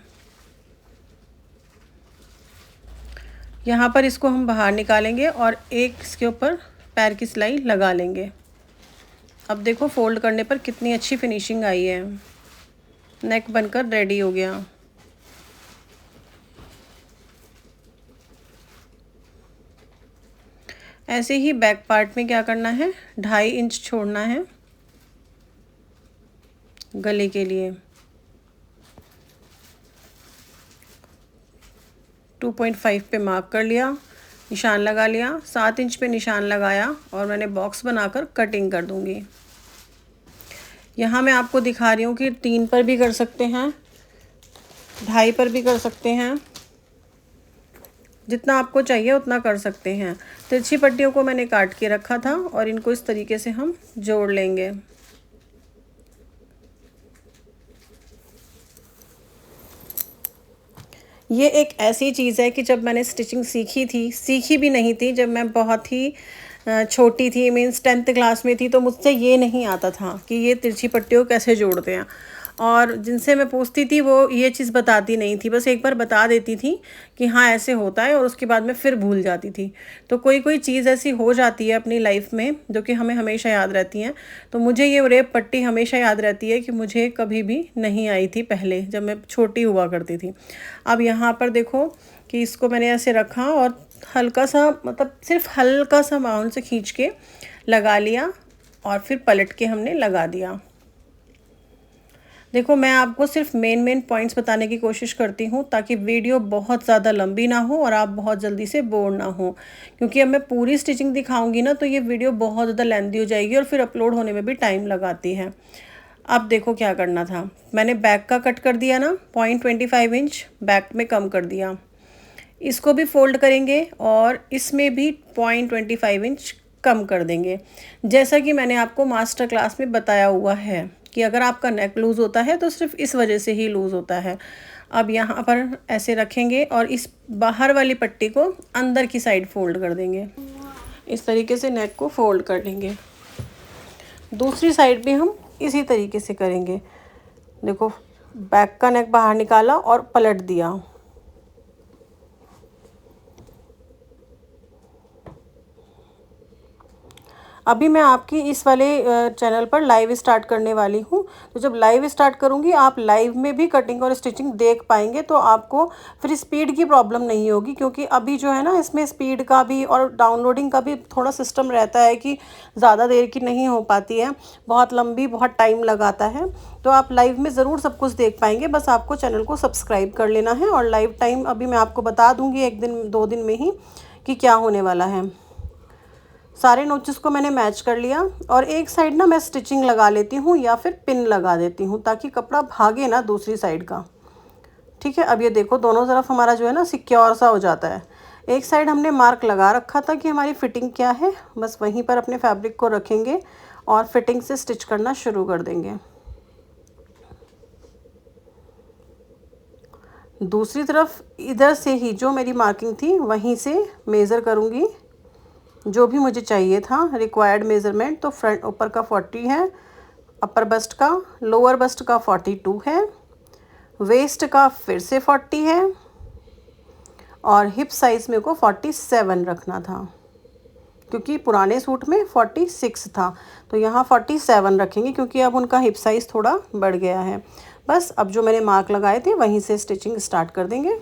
यहाँ पर इसको हम बाहर निकालेंगे और एक इसके ऊपर पैर की सिलाई लगा लेंगे। अब देखो फोल्ड करने पर कितनी अच्छी फिनिशिंग आई है, नेक बनकर रेडी हो गया। ऐसे ही बैक पार्ट में क्या करना है, 2.5 इंच छोड़ना है गले के लिए। 2.5 पे मार्क कर लिया, निशान लगा लिया, 7 इंच पे निशान लगाया और मैंने बॉक्स बनाकर कटिंग कर दूंगी। यहाँ मैं आपको दिखा रही हूँ कि 3 पर भी कर सकते हैं, 2.5 पर भी कर सकते हैं, जितना आपको चाहिए उतना कर सकते हैं। तिरछी पट्टियों को मैंने काट के रखा था और इनको इस तरीके से हम जोड़ लेंगे। ये एक ऐसी चीज़ है कि जब मैंने स्टिचिंग सीखी भी नहीं थी, जब मैं बहुत ही छोटी थी, मीन्स 10th क्लास में थी, तो मुझसे ये नहीं आता था कि ये तिरछी पट्टियों कैसे जोड़ते हैं। और जिनसे मैं पूछती थी वो ये चीज़ बताती नहीं थी, बस एक बार बता देती थी कि हाँ ऐसे होता है और उसके बाद मैं फिर भूल जाती थी। तो कोई कोई चीज़ ऐसी हो जाती है अपनी लाइफ में जो कि हमें हमेशा याद रहती हैं। तो मुझे ये रेप पट्टी हमेशा याद रहती है कि मुझे कभी भी नहीं आई थी पहले, जब मैं छोटी हुआ करती थी। अब यहाँ पर देखो कि इसको मैंने ऐसे रखा और हल्का सा, मतलब सिर्फ हल्का सा माउंट से खींच के लगा लिया और फिर पलट के हमने लगा दिया। देखो मैं आपको सिर्फ मेन पॉइंट्स बताने की कोशिश करती हूँ ताकि वीडियो बहुत ज़्यादा लंबी ना हो और आप बहुत जल्दी से बोर ना हो, क्योंकि अब मैं पूरी स्टिचिंग दिखाऊंगी ना तो ये वीडियो बहुत ज़्यादा लेंथी हो जाएगी और फिर अपलोड होने में भी टाइम लगाती है। अब देखो क्या करना था, मैंने बैक का कट कर दिया ना, 0.25 इंच बैक में कम कर दिया। इसको भी फोल्ड करेंगे और इसमें भी 0.25 इंच कम कर देंगे, जैसा कि मैंने आपको मास्टर क्लास में बताया हुआ है कि अगर आपका नेक लूज़ होता है तो सिर्फ इस वजह से ही लूज़ होता है। अब यहाँ पर ऐसे रखेंगे और इस बाहर वाली पट्टी को अंदर की साइड फोल्ड कर देंगे। इस तरीके से नेक को फोल्ड कर लेंगे। दूसरी साइड भी हम इसी तरीके से करेंगे। देखो बैक का नेक बाहर निकाला और पलट दिया। अभी मैं आपकी इस वाले चैनल पर लाइव स्टार्ट करने वाली हूँ, तो जब लाइव स्टार्ट करूँगी आप लाइव में भी कटिंग और स्टिचिंग देख पाएंगे, तो आपको फिर स्पीड की प्रॉब्लम नहीं होगी। क्योंकि अभी जो है ना इसमें स्पीड का भी और डाउनलोडिंग का भी थोड़ा सिस्टम रहता है कि ज़्यादा देर की नहीं हो पाती है, बहुत लंबी, बहुत टाइम लगाता है। तो आप लाइव में ज़रूर सब कुछ देख पाएंगे, बस आपको चैनल को सब्सक्राइब कर लेना है। और लाइव टाइम अभी मैं आपको बता दूँगी 1 दिन 2 दिन में ही कि क्या होने वाला है। सारे नोचेस को मैंने मैच कर लिया और एक साइड ना मैं स्टिचिंग लगा लेती हूँ या फिर पिन लगा देती हूँ ताकि कपड़ा भागे ना दूसरी साइड का। ठीक है, अब ये देखो दोनों तरफ हमारा जो है ना सिक्योर सा हो जाता है। एक साइड हमने मार्क लगा रखा था कि हमारी फिटिंग क्या है, बस वहीं पर अपने फैब्रिक को रखेंगे और फिटिंग से स्टिच करना शुरू कर देंगे। दूसरी तरफ इधर से ही जो मेरी मार्किंग थी वहीं से मेज़र करूँगी जो भी मुझे चाहिए था, रिक्वायर्ड मेज़रमेंट। तो फ्रंट ऊपर का 40 है, अपर बस्ट का, लोअर बस्ट का 42 है, वेस्ट का फिर से 40 है और हिप साइज़ मेरे को 47 रखना था क्योंकि पुराने सूट में 46 था, तो यहाँ 47 रखेंगे क्योंकि अब उनका हिप साइज़ थोड़ा बढ़ गया है। बस अब जो मैंने मार्क लगाए थे वहीं से स्टिचिंग स्टार्ट कर देंगे।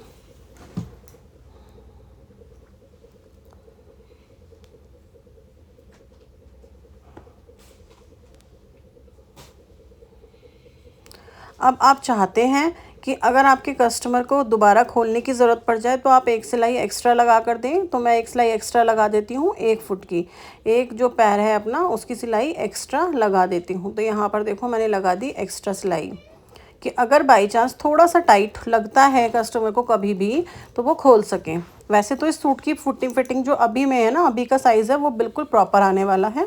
अब आप चाहते हैं कि अगर आपके कस्टमर को दोबारा खोलने की ज़रूरत पड़ जाए तो आप एक सिलाई एक्स्ट्रा लगा कर दें, तो मैं एक सिलाई एक्स्ट्रा लगा देती हूँ 1 फुट की। एक जो पैर है अपना उसकी सिलाई एक्स्ट्रा लगा देती हूँ। तो यहाँ पर देखो मैंने लगा दी एक्स्ट्रा सिलाई कि अगर बाई चांस थोड़ा सा टाइट लगता है कस्टमर को कभी भी, तो वो खोल सकें। वैसे तो इस सूट की फिटिंग जो अभी में है ना, अभी का साइज़ है वो बिल्कुल प्रॉपर आने वाला है,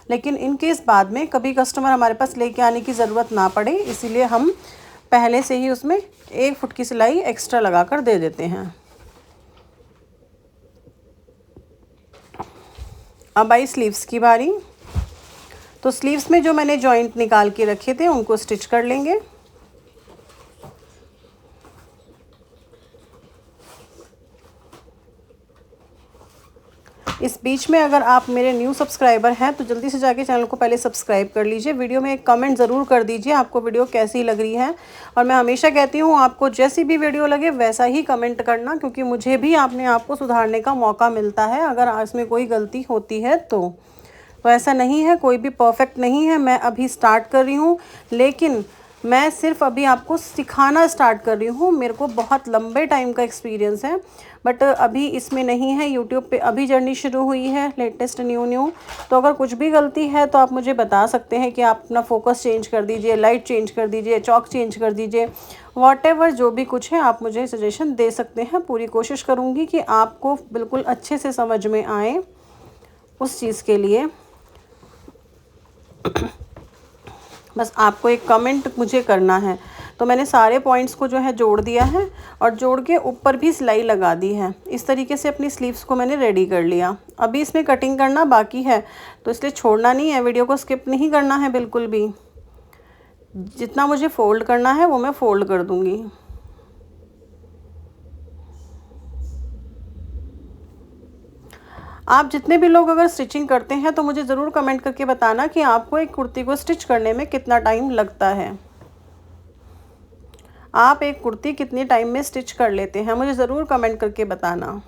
लेकिन इन केस बाद में कभी कस्टमर हमारे पास लेके आने की ज़रूरत ना पड़े, इसीलिए हम पहले से ही उसमें 1 फुट की सिलाई एक्स्ट्रा लगा कर दे देते हैं। अब आई स्लीव्स की बारी। तो स्लीव्स में जो मैंने जॉइंट निकाल के रखे थे उनको स्टिच कर लेंगे। इस बीच में अगर आप मेरे न्यू सब्सक्राइबर हैं तो जल्दी से जाके चैनल को पहले सब्सक्राइब कर लीजिए। वीडियो में एक कमेंट ज़रूर कर दीजिए आपको वीडियो कैसी लग रही है। और मैं हमेशा कहती हूँ आपको जैसी भी वीडियो लगे वैसा ही कमेंट करना, क्योंकि मुझे भी अपने आप को सुधारने का मौका मिलता है अगर इसमें कोई गलती होती है तो ऐसा नहीं है, कोई भी परफेक्ट नहीं है। मैं अभी स्टार्ट कर रही हूँ, लेकिन मैं सिर्फ अभी आपको सिखाना स्टार्ट कर रही हूँ। मेरे को बहुत लंबे टाइम का एक्सपीरियंस है, बट अभी इसमें नहीं है। यूट्यूब पे अभी जर्नी शुरू हुई है, लेटेस्ट न्यू। तो अगर कुछ भी गलती है तो आप मुझे बता सकते हैं कि आप अपना फोकस चेंज कर दीजिए, लाइट चेंज कर दीजिए, चॉक चेंज कर दीजिए, वॉटेवर जो भी कुछ है आप मुझे सजेशन दे सकते हैं। पूरी कोशिश करूँगी कि आपको बिल्कुल अच्छे से समझ में आए उस चीज़ के लिए। बस आपको एक कमेंट मुझे करना है। तो मैंने सारे पॉइंट्स को जो है जोड़ दिया है और जोड़ के ऊपर भी सिलाई लगा दी है। इस तरीके से अपनी स्लीव्स को मैंने रेडी कर लिया। अभी इसमें कटिंग करना बाकी है, तो इसलिए छोड़ना नहीं है, वीडियो को स्किप नहीं करना है बिल्कुल भी। जितना मुझे फ़ोल्ड करना है वो मैं फ़ोल्ड कर दूँगी। आप जितने भी लोग अगर स्टिचिंग करते हैं तो मुझे ज़रूर कमेंट करके बताना कि आपको एक कुर्ती को स्टिच करने में कितना टाइम लगता है। आप एक कुर्ती कितने टाइम में स्टिच कर लेते हैं, मुझे ज़रूर कमेंट करके बताना।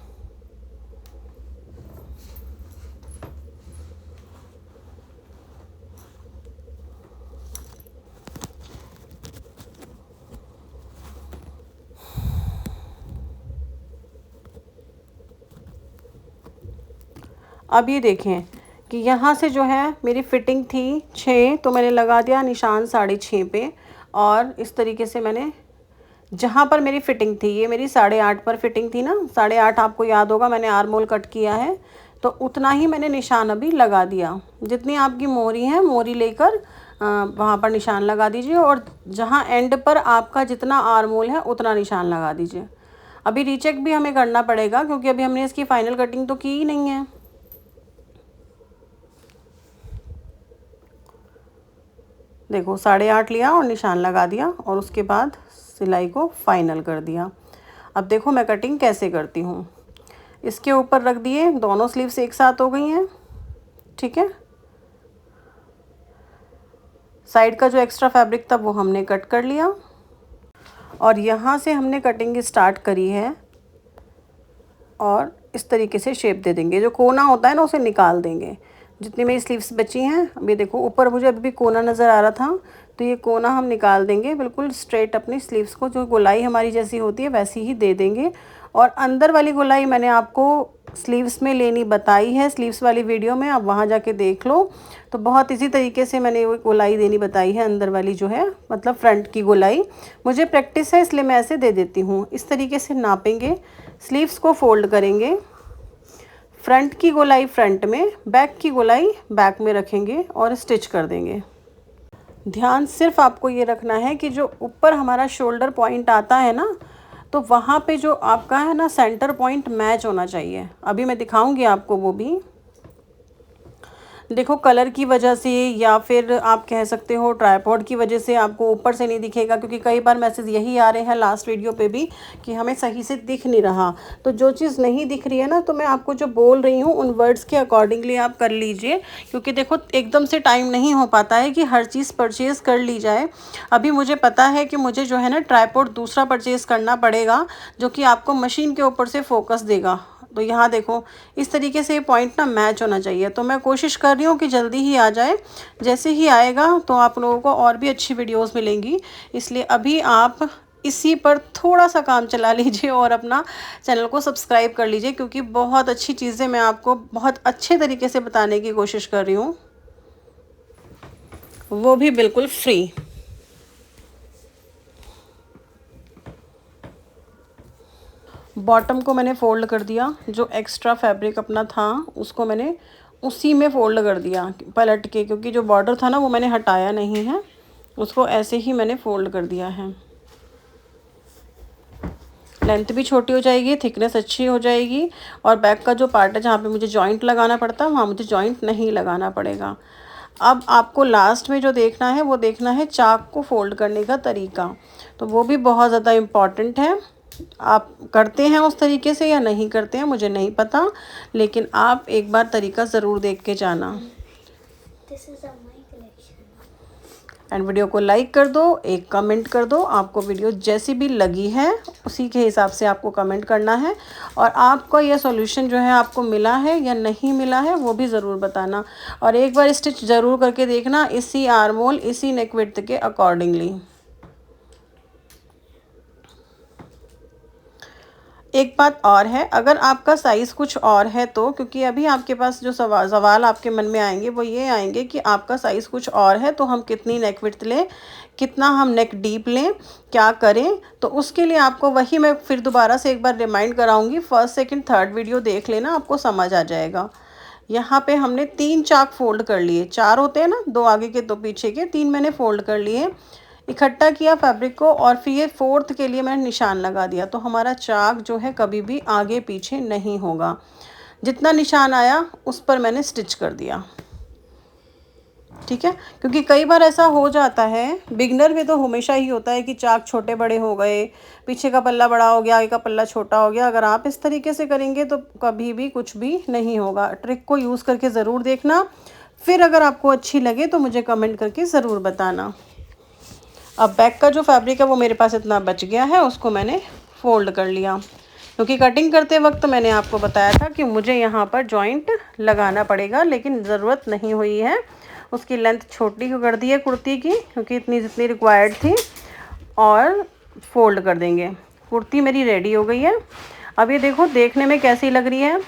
अब ये देखें कि यहाँ से जो है मेरी फ़िटिंग थी 6, तो मैंने लगा दिया निशान 6.5 पे। और इस तरीके से मैंने जहाँ पर मेरी फ़िटिंग थी, ये मेरी 8.5 पर फ़िटिंग थी ना, 8.5 आपको याद होगा मैंने आर्म होल कट किया है, तो उतना ही मैंने निशान अभी लगा दिया। जितनी आपकी मोरी है मोरी लेकर वहाँ पर निशान लगा दीजिए, और जहाँ एंड पर आपका जितना आर्म होल है उतना निशान लगा दीजिए। अभी रीचेक भी हमें करना पड़ेगा क्योंकि अभी हमने इसकी फ़ाइनल कटिंग तो की ही नहीं है। देखो 8.5 लिया और निशान लगा दिया और उसके बाद सिलाई को फाइनल कर दिया। अब देखो मैं कटिंग कैसे करती हूँ। इसके ऊपर रख दिए, दोनों स्लीव्स एक साथ हो गई हैं, ठीक है। साइड का जो एक्स्ट्रा फैब्रिक था वो हमने कट कर लिया और यहाँ से हमने कटिंग स्टार्ट करी है और इस तरीके से शेप दे देंगे। जो कोना होता है ना उसे निकाल देंगे। जितनी मेरी स्लीव्स बची हैं, अभी देखो ऊपर मुझे अभी भी कोना नज़र आ रहा था, तो ये कोना हम निकाल देंगे। बिल्कुल स्ट्रेट अपनी स्लीव्स को जो गोलाई हमारी जैसी होती है वैसी ही दे देंगे। और अंदर वाली गोलाई मैंने आपको स्लीव्स में लेनी बताई है, स्लीव्स वाली वीडियो में, आप वहाँ जाके देख लो। तो बहुत इसी तरीके से मैंने वो गोलाई देनी बताई है, अंदर वाली जो है मतलब फ्रंट की गोलाई। मुझे प्रैक्टिस है इसलिए मैं ऐसे दे देती हूँ। इस तरीके से नापेंगे, स्लीव्स को फोल्ड करेंगे, फ्रंट की गोलाई फ्रंट में, बैक की गोलाई बैक में रखेंगे और स्टिच कर देंगे। ध्यान सिर्फ आपको ये रखना है कि जो ऊपर हमारा शोल्डर पॉइंट आता है ना, तो वहाँ पे जो आपका है ना सेंटर पॉइंट मैच होना चाहिए। अभी मैं दिखाऊंगी आपको वो भी। देखो कलर की वजह से या फिर आप कह सकते हो ट्राइपॉड की वजह से आपको ऊपर से नहीं दिखेगा, क्योंकि कई बार मैसेज यही आ रहे हैं लास्ट वीडियो पे भी कि हमें सही से दिख नहीं रहा। तो जो चीज़ नहीं दिख रही है ना, तो मैं आपको जो बोल रही हूँ उन वर्ड्स के अकॉर्डिंगली आप कर लीजिए, क्योंकि देखो एकदम से टाइम नहीं हो पाता है कि हर चीज़ परचेज़ कर ली जाए। अभी मुझे पता है कि मुझे जो है ना ट्राइपॉड दूसरा परचेज़ करना पड़ेगा, जो कि आपको मशीन के ऊपर से फोकस देगा। तो यहाँ देखो इस तरीके से ये पॉइंट ना मैच होना चाहिए। तो मैं कोशिश कर रही हूँ कि जल्दी ही आ जाए। जैसे ही आएगा तो आप लोगों को और भी अच्छी वीडियोस मिलेंगी, इसलिए अभी आप इसी पर थोड़ा सा काम चला लीजिए और अपना चैनल को सब्सक्राइब कर लीजिए, क्योंकि बहुत अच्छी चीज़ें मैं आपको बहुत अच्छे तरीके से बताने की कोशिश कर रही हूँ, वो भी बिल्कुल फ्री। बॉटम को मैंने फ़ोल्ड कर दिया, जो एक्स्ट्रा फैब्रिक अपना था उसको मैंने उसी में फ़ोल्ड कर दिया पलट के, क्योंकि जो बॉर्डर था ना वो मैंने हटाया नहीं है, उसको ऐसे ही मैंने फ़ोल्ड कर दिया है। लेंथ भी छोटी हो जाएगी, थिकनेस अच्छी हो जाएगी, और बैक का जो पार्ट है जहाँ पे मुझे जॉइंट लगाना पड़ता है वहाँ मुझे जॉइंट नहीं लगाना पड़ेगा। अब आपको लास्ट में जो देखना है वो देखना है चाक को फ़ोल्ड करने का तरीका, तो वो भी बहुत ज़्यादा इम्पॉर्टेंट है। आप करते हैं उस तरीके से या नहीं करते हैं मुझे नहीं पता, लेकिन आप एक बार तरीका ज़रूर देख के जाना। एंड वीडियो को लाइक कर दो, एक कमेंट कर दो, आपको वीडियो जैसी भी लगी है उसी के हिसाब से आपको कमेंट करना है, और आपको यह सॉल्यूशन जो है आपको मिला है या नहीं मिला है वो भी ज़रूर बताना, और एक बार स्टिच ज़रूर करके देखना इसी आर्म होल इसी नेक विड्थ के अकॉर्डिंगली। एक बात और है, अगर आपका साइज़ कुछ और है तो, क्योंकि अभी आपके पास जो सवाल आपके मन में आएंगे वो ये आएंगे कि आपका साइज़ कुछ और है तो हम कितनी नेक विड्थ लें, कितना हम नेक डीप लें, क्या करें, तो उसके लिए आपको वही मैं फिर दोबारा से एक बार रिमाइंड कराऊंगी। फर्स्ट सेकंड थर्ड वीडियो देख लेना, आपको समझ आ जाएगा। यहाँ पे हमने 3 चाक फोल्ड कर लिए, 4 होते हैं ना, 2 आगे के 2 पीछे के, 3 मैंने फोल्ड कर लिए, इकट्ठा किया फैब्रिक को, और फिर ये 4th के लिए मैंने निशान लगा दिया, तो हमारा चाक जो है कभी भी आगे पीछे नहीं होगा। जितना निशान आया उस पर मैंने स्टिच कर दिया, ठीक है। क्योंकि कई बार ऐसा हो जाता है, बिगनर में तो हमेशा ही होता है कि चाक छोटे बड़े हो गए, पीछे का पल्ला बड़ा हो गया, आगे का पल्ला छोटा हो गया। अगर आप इस तरीके से करेंगे तो कभी भी कुछ भी नहीं होगा। ट्रिक को यूज़ करके ज़रूर देखना, फिर अगर आपको अच्छी लगे तो मुझे कमेंट करके ज़रूर बताना। अब बैक का जो फैब्रिक है वो मेरे पास इतना बच गया है, उसको मैंने फ़ोल्ड कर लिया, क्योंकि कटिंग करते वक्त मैंने आपको बताया था कि मुझे यहाँ पर जॉइंट लगाना पड़ेगा, लेकिन ज़रूरत नहीं हुई है। उसकी लेंथ छोटी कर दी है कुर्ती की, क्योंकि इतनी जितनी रिक्वायर्ड थी, और फोल्ड कर देंगे। कुर्ती मेरी रेडी हो गई है। अब ये देखो देखने में कैसी लग रही है,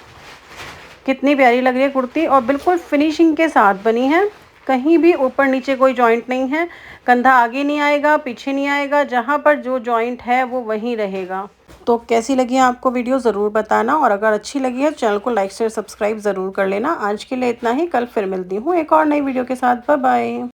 कितनी प्यारी लग रही है कुर्ती, और बिल्कुल फिनिशिंग के साथ बनी है। कहीं भी ऊपर नीचे कोई जॉइंट नहीं है, कंधा आगे नहीं आएगा पीछे नहीं आएगा, जहाँ पर जो जॉइंट है वो वहीं रहेगा। तो कैसी लगी है आपको वीडियो ज़रूर बताना, और अगर अच्छी लगी है चैनल को लाइक शेयर सब्सक्राइब ज़रूर कर लेना। आज के लिए इतना ही, कल फिर मिलती हूँ एक और नई वीडियो के साथ। Bye bye.